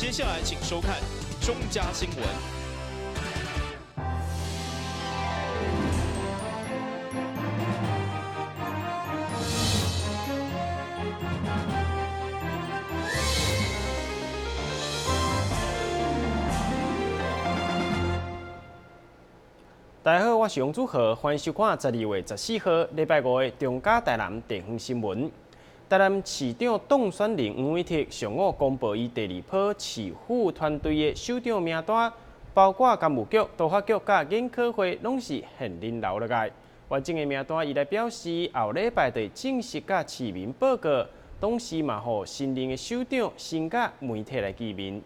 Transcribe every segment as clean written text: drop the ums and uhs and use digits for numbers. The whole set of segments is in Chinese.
接下来请收看中嘉新闻。大家好，我是杨祖和，欢迎收看12月14号礼拜5的中嘉台南地方新闻。台南市长当选人黄伟哲上午公布伊第2波市府团队的首长名单，包括干务局、都发局甲研考会拢是现任留落来。完整的名单，伊来表示后礼拜会正式甲市民报告，同时嘛，互新任的首长先甲媒体来见面。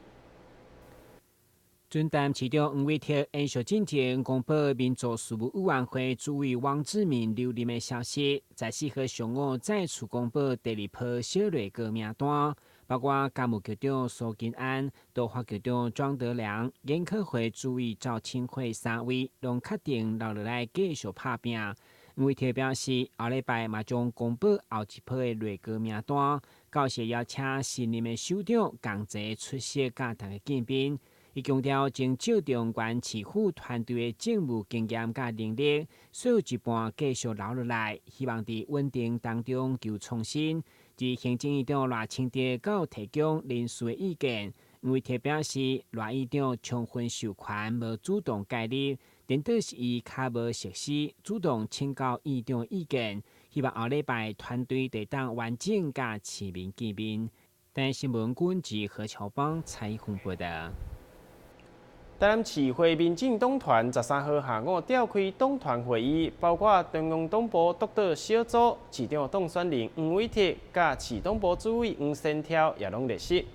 准担市长黄伟哲延续今天公布民族事务委员会主委王志明留任的消息，在4号上午再次公布第2波小内阁名单，包括干部局长苏金安、都发局长庄德良、研考会主委赵清惠3位，拢确定留落来继续拍拼。黄伟哲表示，后礼拜嘛将公布后一波的内阁名单，到时邀请新任的首长同齐出席，甲大家见面。伊强调，正照中原市府团队的政务经验甲能力，所有一半继续留落来，希望伫稳定当中求创新。至行政院长赖清德到提供人事的意见，黄伟哲表示，赖院长充分授权，无主动介入，颠倒是伊较无熟悉，主动请教院长的意见，希望后礼拜团队得当完整甲市民见面。但新闻管制何乔邦采访报道。台南市会民进党团13号下午召开党团会议，包括中央党部督导小组、市长当选人黄伟哲甲市党部主委黄先超也拢列席。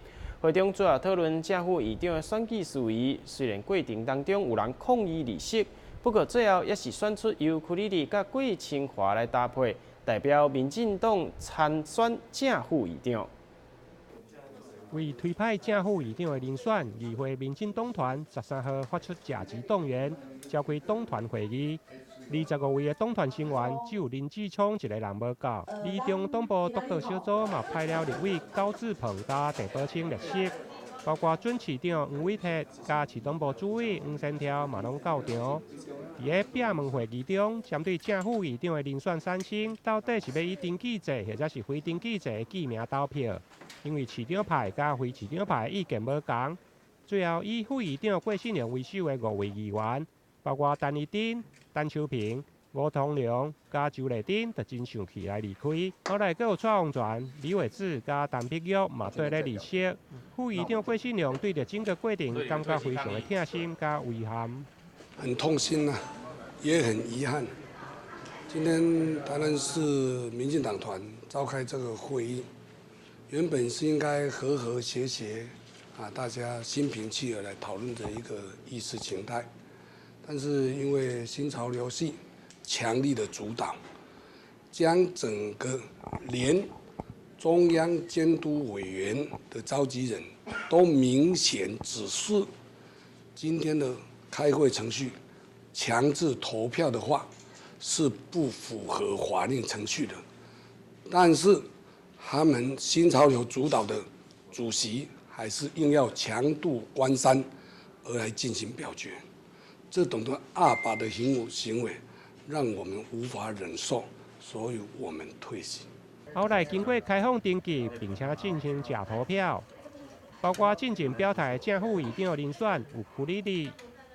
会中主要讨论政府议长的选举事宜，虽然过程当中有人抗议离席，不过最后也是选出由柯丽丽甲郭清华来搭配，代表民进党参选正副议长。为推派正副议长的人选，议会民进党团13号发出假期动员，召开党团会议。25位的党团成员，只有林志聪一个人无到。二中党部督导小组嘛派了立委高志鹏甲陈宝清列席，包括准市长黄伟哲甲市党部主委黄先超嘛拢到场。伫个闭门会议中，针对正副议长的人选产生，到底是要以登记制或者是非登记制记名投票？因为市长派甲非市长派意见无同，最后以副议长郭信良为首的5位议员，包括陈义珍、陈秋平、吴同良甲周丽珍，就真上气来离开。后来阁有蔡旺全、李伟智甲陈碧玉嘛对咧离席。副议长郭信良对着整个过程感觉非常的痛心甲遗憾，很痛心啊，也很遗憾。今天台南市民进党团召开这个会议。原本是应该和和谐谐，大家心平气和来讨论的一个意识形态，但是因为新潮流系强力的主导，将整个连中央监督委员的召集人都明显指示，今天的开会程序强制投票的话是不符合法令程序的，但是。他们新潮流主导的主席还是硬要强渡关山而来进行表决，这种的恶霸的行为让我们无法忍受，所以我们退席。后来经过开放登记，并且进行假投票，包括进前表态正副议长人选有柯丽丽、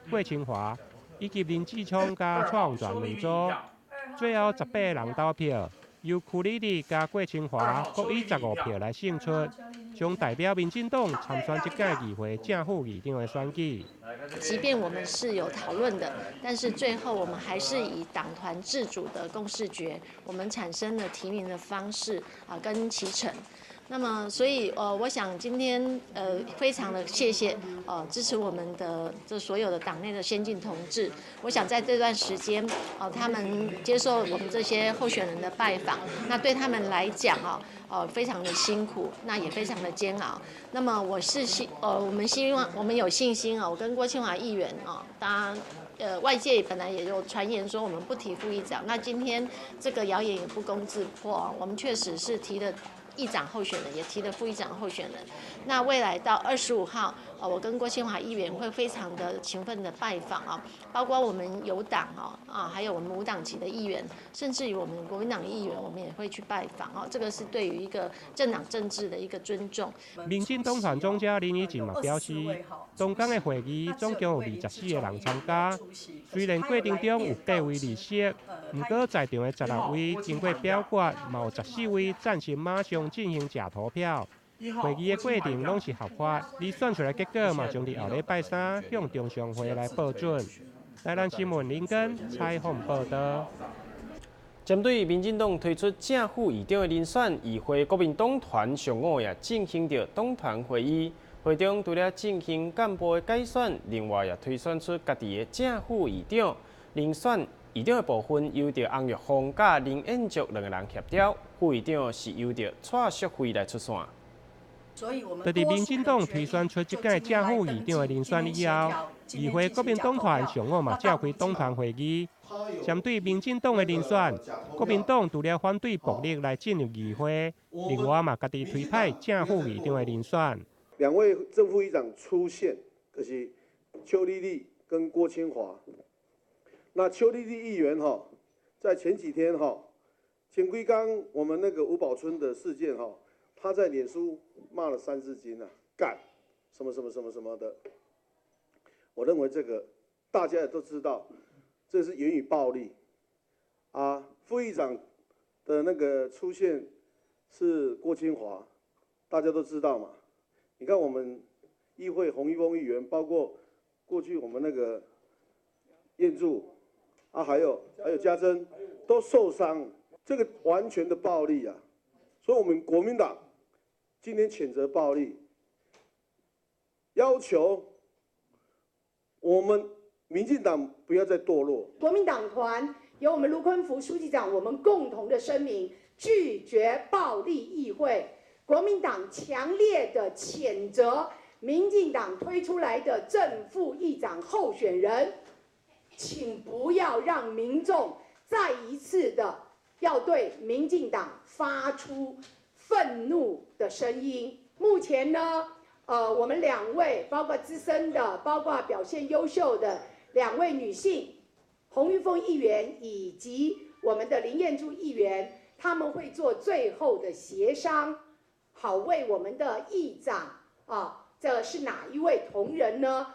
郭清华以及林志聪甲蔡旺全两组，最后18个人投票。由柯丽丽加郭清华各以15票来胜出，将代表民进党参选这届议会正副议长的选举。即便我们是有讨论的，但是最后我们还是以党团自主的共识决，我们产生了提名的方式跟期程。那么，所以我想今天非常的谢谢支持我们的这所有的党内的先进同志。我想在这段时间他们接受我们这些候选人的拜访，那对他们来讲非常的辛苦，那也非常的煎熬。那么我们希望我们有信心我跟郭清华议员当然外界本来也有传言说我们不提副议长，那今天这个谣言也不攻自破我们确实是提了议长候选人，也提了副议长候选人。那未来到25号，我跟郭清华议员会非常的勤奋的拜访啊，包括我们有党还有我们无党籍的议员，甚至于我们国民党议员，我们也会去拜访哦。这个是对于一个政党政治的一个尊重。民进党团总召林怡静嘛表示，中港的会议总共有24个人参加，虽然过程中有8位离席，不过在场的16位经过表决，嘛有14位赞成马上进行假投票。会议的过程拢是合法，而选出来结果嘛，将伫后礼拜3向中常会来报准。台南新闻林根采访报道。针对民进党推出正副议长的人选，议会国民党团上午也进行着党团会议，会中除了进行干部的改选，另外也推选出家己的正副议长。遴选议长的部分由着洪玉峰甲林彦竹2个人协调，副议长是由着蔡淑慧来出线。就伫民进党推选出这届正副议长的人选以后，议会国民党团上午嘛召开党团会议。针对民进党的人选，国民党除了反对暴力来进入议会，另外嘛家己推派正副议长的人选。2位正副议长出现，就是邱丽丽跟郭清华。那邱丽丽议员在前几天前几天我们那个吴宝春的事件他在脸书骂了3字经干什么什么什么什么的。我认为这个大家也都知道，这是言语暴力副议长的那个出现是郭清华，大家都知道嘛。你看我们议会洪一峰议员，包括过去我们那个彦柱还有家珍都受伤，这个完全的暴力所以我们国民党今天谴责暴力，要求我们民进党不要再堕落。国民党团由我们卢坤福书记长，我们共同的声明，拒绝暴力议会。国民党强烈的谴责民进党推出来的正副议长候选人，请不要让民众再一次的要对民进党发出愤怒的声音。目前呢，我们2位，包括资深的，包括表现优秀的2位女性，洪玉凤议员以及我们的林彦珠议员，他们会做最后的协商，好为我们的议长这是哪一位同仁呢？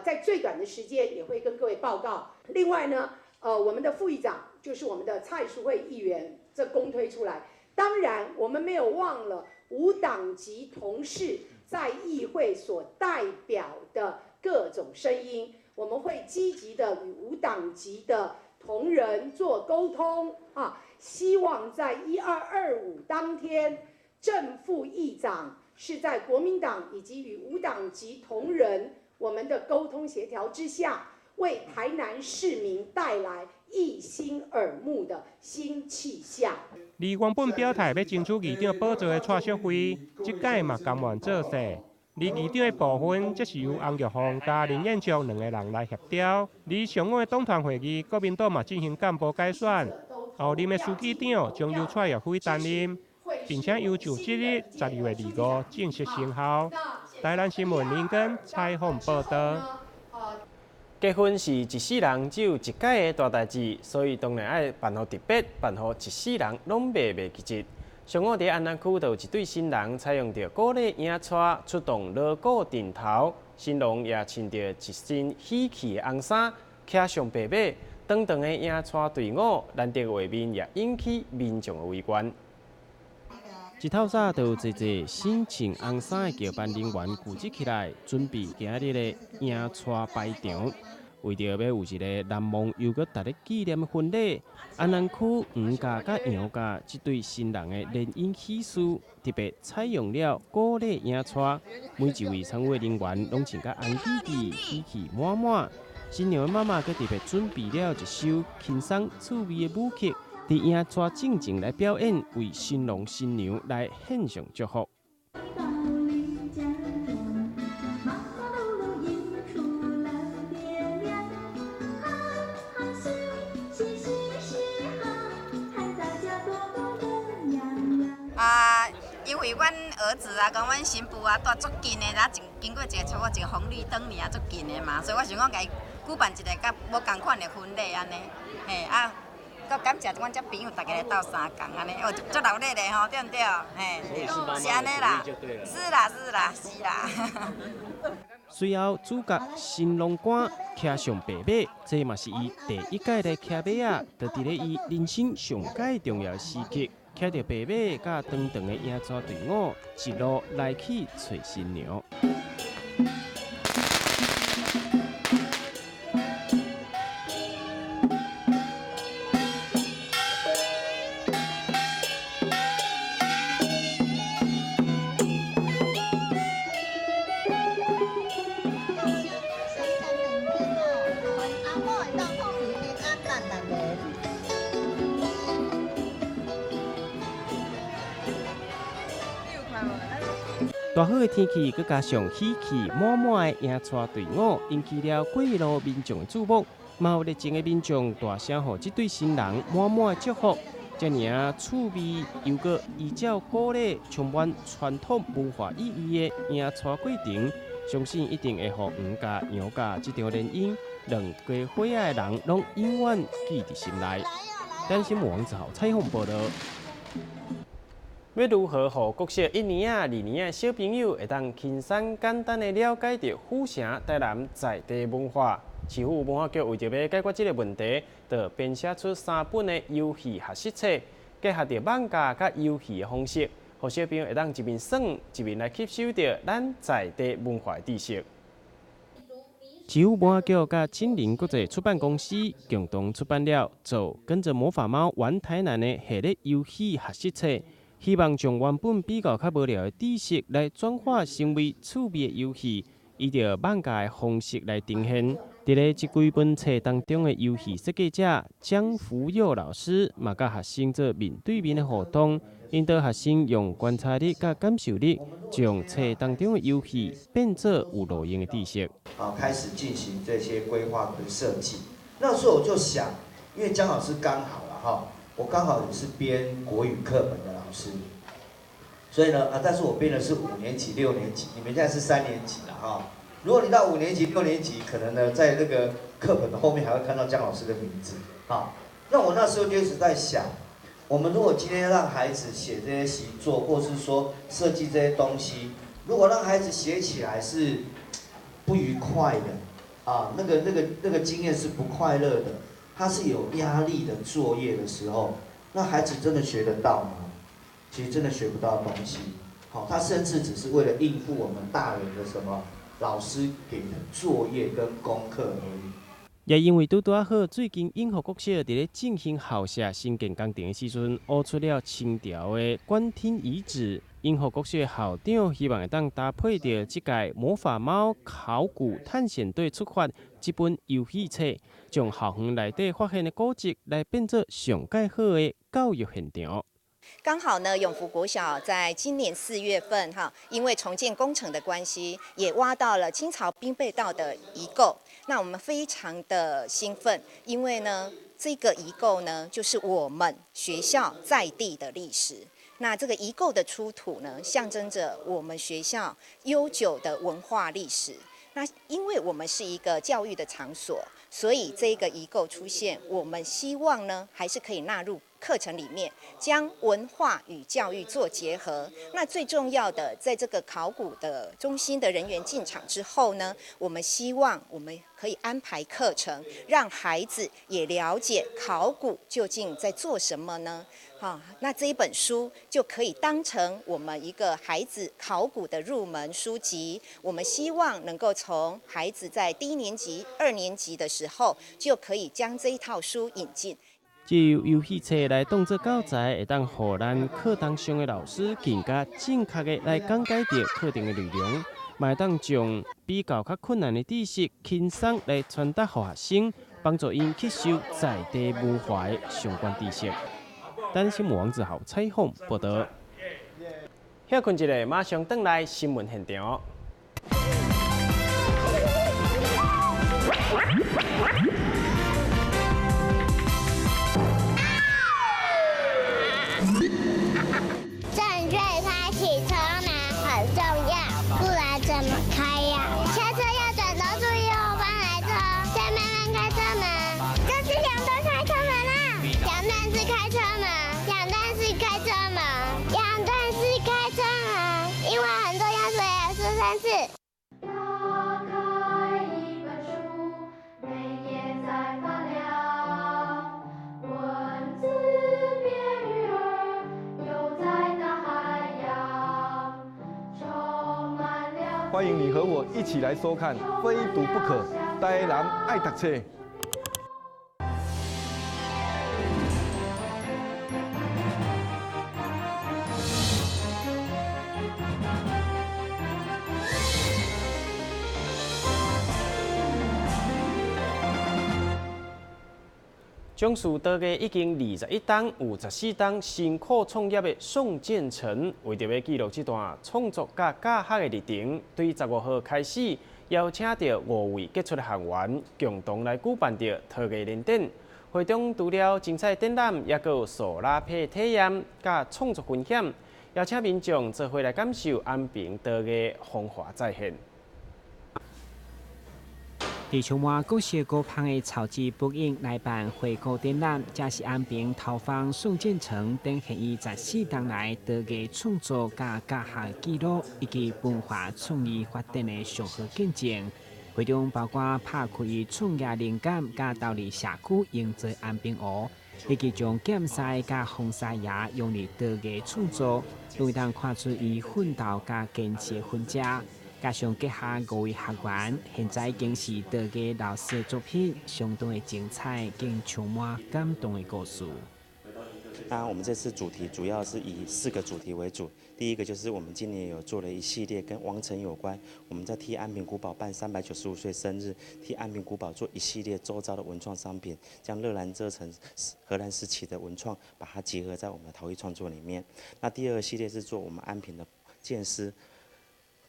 在最短的时间也会跟各位报告。另外呢，我们的副议长就是我们的蔡淑慧议员，这公推出来。当然，我们没有忘了无党籍同事在议会所代表的各种声音，我们会积极的与无党籍的同仁做沟通希望在1225当天，正副议长是在国民党以及与无党籍同仁我们的沟通协调之下，为台南市民带来一新耳目的新气象。而原本表态要争取议长宝座的蔡淑慧，这届嘛甘愿做事。而议长的部分，则是由洪玉峰加林彦竹2个人来协调。而上午的党团会议，国民党嘛进行干部改选，后任的书记长将由蔡玉辉担任，并且由就即日12月25正式生效。台南新闻林根采访报道。结婚是一世人只有一届的大代志，所以当然爱办好特别，办好一世人拢袂记日。上午伫安南区就有一对新人采用着鼓励影带出动锣鼓阵头，新郎也穿着一身喜气的红衫，骑上白马，长长的影带队伍，难得画面也引起民众的围观。一透早就有侪侪身穿红衫的交班人员聚集起来，准备今日的影带排场。为着要有一个难忘又搁值得纪念的婚礼，安南区黄家甲杨家这对新人的联姻喜事，特别采用了鼓励影带，每一位参会人员拢穿甲红喜喜、喜气满满。新娘的妈妈佮特别准备了一首轻松趣味的舞曲，伫影带正前来表演，为新郎新娘来献上祝福。因为为阮儿子啊，跟阮新妇啊住足近的，然后经过超过一个红绿灯尔足近的嘛，所以我想讲，甲伊举办一个甲无共款的婚礼安尼，嘿啊。都感谢阮这朋友，大家来斗相共安尼，哦，足热烈的吼，对不对？嘿，是安尼啦，是啦。随后，主角新郎官骑上白马，这嘛是伊第一届来骑马啊，就伫咧伊人生上界重要时刻，骑着白马甲长长的迎娶队伍，一路来去找新娘。大好的天气，佮加上喜气满满的迎娶队伍，引起了过路民众的注目。嘛有热情的民众大声互这对新人满满的祝福，这尔趣味又佮依照鼓励，充满传统文化意义的迎娶过程，相信一定会互黄家、杨家这场联姻，让家伙仔的人拢永远记伫心内。担心王子豪采访报道。要如何让国小1年啊、2年的小朋友会当轻松简单的了解到府城台南在地文化？市府文化局为着要解决这个问题，就编写出3本的游戏学习册，结合着网架甲游戏的方式，让小朋友会当一面耍一面来吸收到咱在地文化的知识。市府文化局甲青林国际出版公司共同出版了《做跟着魔法猫玩台南》的系列游戏学习册。希望将原本比较较无聊的知识来转化成为趣味的游戏，以着网架的方式来呈现。伫咧这几本册当中的游戏设计者江福佑老师，嘛甲学生做面对面的互动，引导学生用观察力甲感受力，将册当中的游戏变做有路用的知识。开始进行这些规划跟设计。那时候我就想，因为江老师刚好了哈。我刚好也是编国语课本的老师，所以呢但是我编的是5年级、6年级，你们现在是3年级了哈。如果你到5年级、6年级，可能呢在那个课本的后面还会看到江老师的名字啊。那我那时候就一直在想，我们如果今天让孩子写这些习作，或是说设计这些东西，如果让孩子写起来是不愉快的啊，那个经验是不快乐的。他是有压力的作业的时候，那孩子真的学得到吗？其实真的学不到东西。好，他甚至只是为了应付我们大人的什么老师给的作业跟功课而已。也因为拄拄好，最近永和国小伫咧进行校舍新建工程的时阵，挖出了清朝的观天遗址。永和国小校长希望会当搭配着这届魔法猫考古探险队出发这本游戏册，将校园内底发现的古迹来变作上介好的教育现场。刚好呢，永福国小在今年4月份因为重建工程的关系，也挖到了清朝兵备道的遗构。那我们非常的兴奋，因为呢，这个遗构呢，就是我们学校在地的历史。那这个遗构的出土呢，象征着我们学校悠久的文化历史。那因为我们是一个教育的场所，所以这个遗构出现，我们希望呢，还是可以纳入课程里面，将文化与教育做结合。那最重要的，在这个考古的中心的人员进场之后呢，我们希望我们可以安排课程，让孩子也了解考古究竟在做什么呢？那这一本书就可以当成我们一个孩子考古的入门书籍。我们希望能够从孩子在1年级、2年级的时候，就可以将这一套书引进。借由游戏册来当作教材，会当互咱课堂上的老师更加正确的来讲解着课程的内容，嘛会当将比较较困难的知识轻松来传达给学生，帮助因吸收在地文化的相关知识。单新闻王子豪采访报道。歇困一下，马上转来新闻现场。正确开启3次。打开一本书，每页在发亮，文字变鱼儿，游在大海洋，充满了。欢迎你和我一起来收看《非读不可》，台南爱读册。总数多个已经21档，有14档辛苦创业的宋建成，为着要记录这段创作甲教学的历程，对15号开始邀请到5位杰出的学员，共同来举办着陶艺联展。会中除了精彩展览，也有塑拉皮体验甲创作分享，邀请民众做伙来感受安平陶艺风华再现。伫充满各式各样的超级播映来办回顾展览，这是安平头坊宋建成展现伊14档来陶艺创作甲教学记录以及文化创意发展的上好见证。会中包括拍开创业灵感，甲导入社区营造安平湖，以及将剑赛甲红沙牙用入陶艺创作，拢当看出伊奋斗甲坚持的分者。加上结合5位学员，现在已经是陶艺老师的作品，相当的精彩，更充满感动的故事。那我们这次主题主要是以4个主题为主。第一个就是我们今年有做了一系列跟王城有关，我们在替安平古堡办395岁生日，替安平古堡做一系列周遭的文创商品，将热兰遮城荷兰时期的文创，把它结合在我们的陶艺创作里面。那第2个系列是做我们安平的剑师。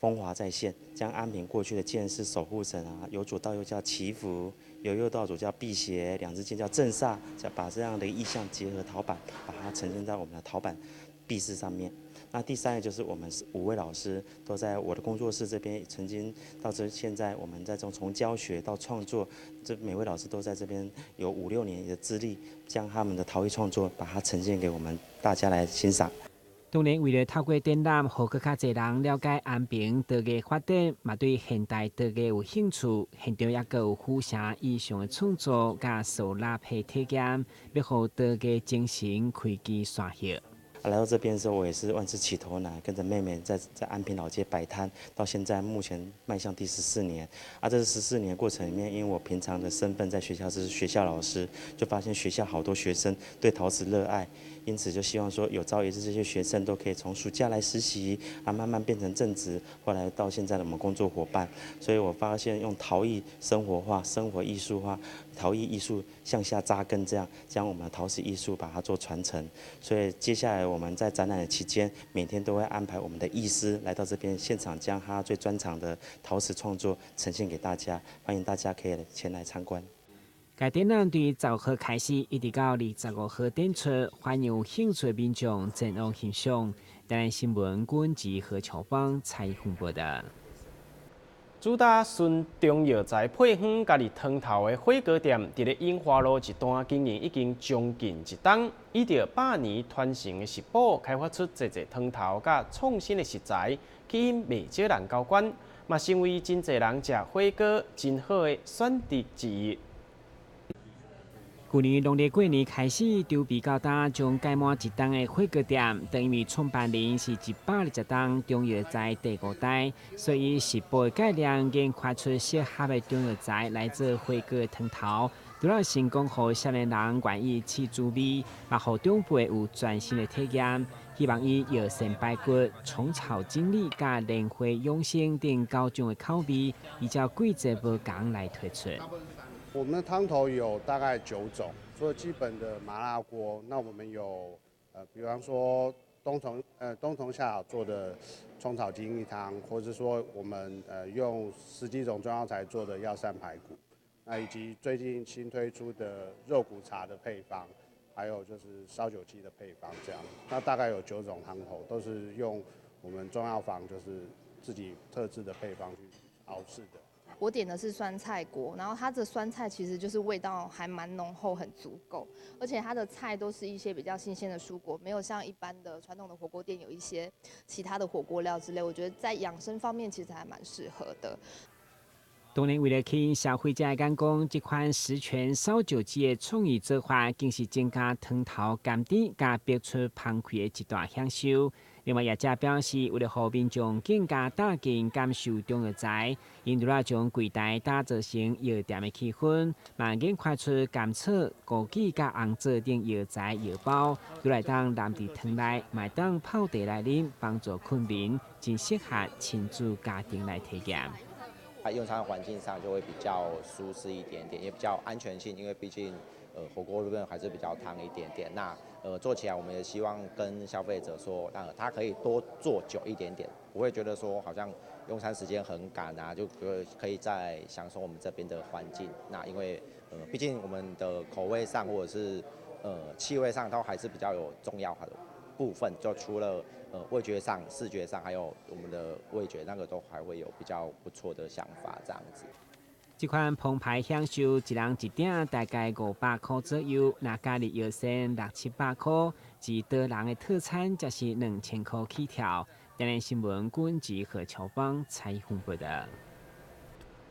风华再现，将安平过去的剑士守护神啊，由左到右叫祈福，由右到左叫辟邪，2支剑叫镇煞，把这样的意象结合陶板，把它呈现在我们的陶板壁饰上面。那第3个就是我们5位老师都在我的工作室这边，曾经到现在我们在从教学到创作，这每位老师都在这边有5、6年的资历，将他们的陶艺创作把它呈现给我们大家来欣赏。当然，为了透过展览，让更较侪人了解安平陶艺发展，嘛对现代陶艺有兴趣，现场也有府城意象的创作，甲手拉皮体验，要让陶艺精神开枝散叶。来到这边的时候，我也是万事起头难，跟着妹妹在安平老街摆摊，到现在目前迈向第14年。这14年过程里面，因为我平常的身份在学校是学校老师，就发现学校好多学生对陶瓷热爱，因此就希望说有朝一日这些学生都可以从暑假来实习，慢慢变成正职，后来到现在的我们工作伙伴。所以我发现用陶艺生活化、生活艺术化、陶艺艺术向下扎根，这样将我们的陶瓷艺术把它做传承。所以接下来我们在展览的期间，每天都会安排我们的艺师来到这边现场，将他最专长的陶瓷创作呈现给大家，欢迎大家可以前来参观。该展览对15号开始，一直到25号展出，欢迎有兴趣的民众前往欣赏。台南新闻阮及何乔邦采访报道。主打顺中药材配方家己汤头的火锅店，伫咧樱花路一段经营已经将近1冬，依照100年传承的食谱，开发出侪汤头甲创新的食材，吸引未少人交关，嘛成为真侪人食火锅真好的选择之一。去年农历过年开始，筹备到今，将盖满1冬的火锅店，等于创办人是120档中药材第5代，所以食谱的概念研发出适合的中药材来做火锅的汤头，除了成功让少年人愿意试滋味，也让长辈有全新的体验。希望以药膳排骨、虫草精力加莲花养生等9种的口味，依照季节不同来推出。我们的汤头有大概9种，除了基本的麻辣锅，那我们有比方说冬虫夏草做的虫草精力汤，或者说我们用10几种中药材做的药膳排骨，那以及最近新推出的肉骨茶的配方，还有就是烧酒鸡的配方，这样，那大概有9种汤头，都是用我们中药房就是自己特制的配方去熬制的。我点的是酸菜锅，然后它的酸菜其实就是味道还蛮浓厚，很足够，而且它的菜都是一些比较新鲜的蔬果，没有像一般的传统的火锅店有一些其他的火锅料之类。我觉得在养生方面其实还蛮适合的。当然，为了吸引消费者的眼光，这款十全烧酒鸡的创意做法，更是增加汤头甘甜加逼出芳气的一大享受。另外，业者表示，为了让民众更加带劲感受中药材，因除了将柜台打造成药店的气氛，慢研发出甘草、枸杞加红枣等药材药包，都来当淋伫汤内，卖当泡茶来啉，帮助困眠，真适合亲子家庭来体验。用餐环境上就会比较舒适一点点，也比较安全性，因为毕竟火锅部分还是比较烫一点点。那做起来我们也希望跟消费者说，他可以多做久一点点，不会觉得说好像用餐时间很赶啊，就可以再享受我们这边的环境。那因为毕竟我们的口味上或者是气味上都还是比较有重要的部分，就除了味觉上、视觉上，还有我们的味觉那个都还会有比较不错的想法这样子。这款澎湃享受一人一鼎大概500块左右，那加入药膳600-700块，而多人的套餐则是2000块起跳。当然，新闻管及何乔邦采访报道。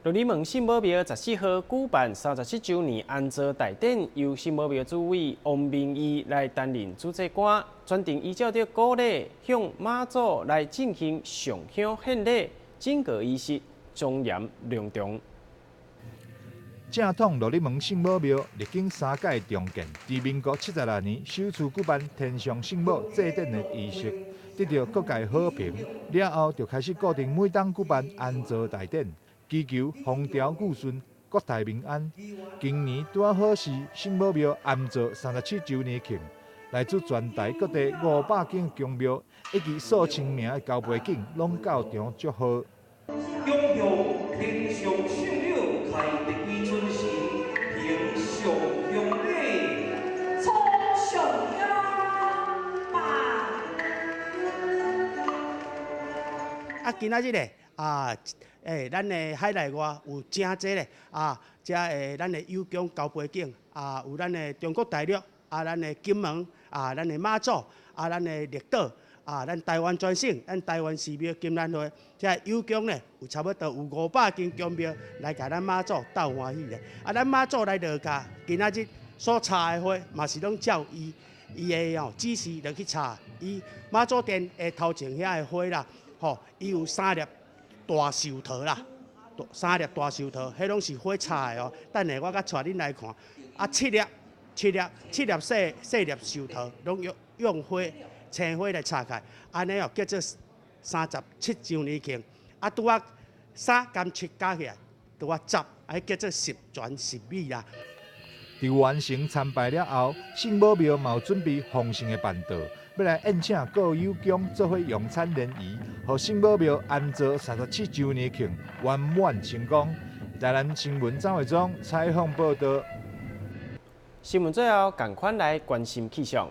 罗里门圣母庙14号举办37周年安坐大典，由圣母庙主委王明义来担任主祭官，专程依照着古礼，向妈祖来进行上香献礼，整个仪式庄严隆重。正统罗里门圣母庙历经3届重建，自民国76年首次举办天上圣母祭典的仪式，得到各界好评。了后就开始固定每当举办安坐大典。祈求风调雨顺，国泰民安。今年拄好是圣母庙安坐37周年庆，来自全台各地500间宫庙以及数千名的交陪景，拢到场祝贺。恭贺天上圣母开第一尊神，平上香礼，初上香吧。今仔日咧咱的海内外有真侪咧遮咱的有宫交陪景有咱的中国大陆咱的金门咱的妈祖咱的绿岛咱台湾全省咱台湾寺庙金兰会，遮有宫咧有差不多有500间宫庙来甲咱妈祖斗欢喜咧咱妈祖来落甲今仔日所插的花嘛是拢照伊的指示落去插，伊妈祖殿的头前遐的花啦伊有3粒大寿桃啦，3粒大寿桃，迄拢是火插的哦。等下我甲带恁来看，7粒细粒寿桃，拢用火青火来插开，安尼叫做37周年庆。拄啊3甘7加起来，拄啊10，叫做10全10美啦。伫完成参拜了后，圣母庙嘛有准备丰盛的办道。要来宴请各友宫做伙用餐联谊，予圣母庙安坐37周年庆圆满成功。台南新闻张伟忠采访报道。新闻最后，赶快来关心气象。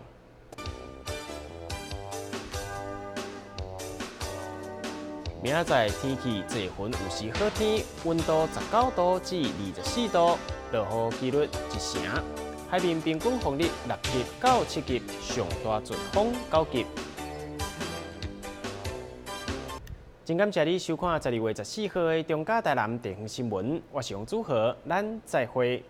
明仔载天气多云，有时好天，温度19度至24度，落雨几率1成。海面平均风力6级到7级，上大阵风9级。真感谢你收看12月14号的中嘉台南地方新闻，我是杨祖和，咱再会。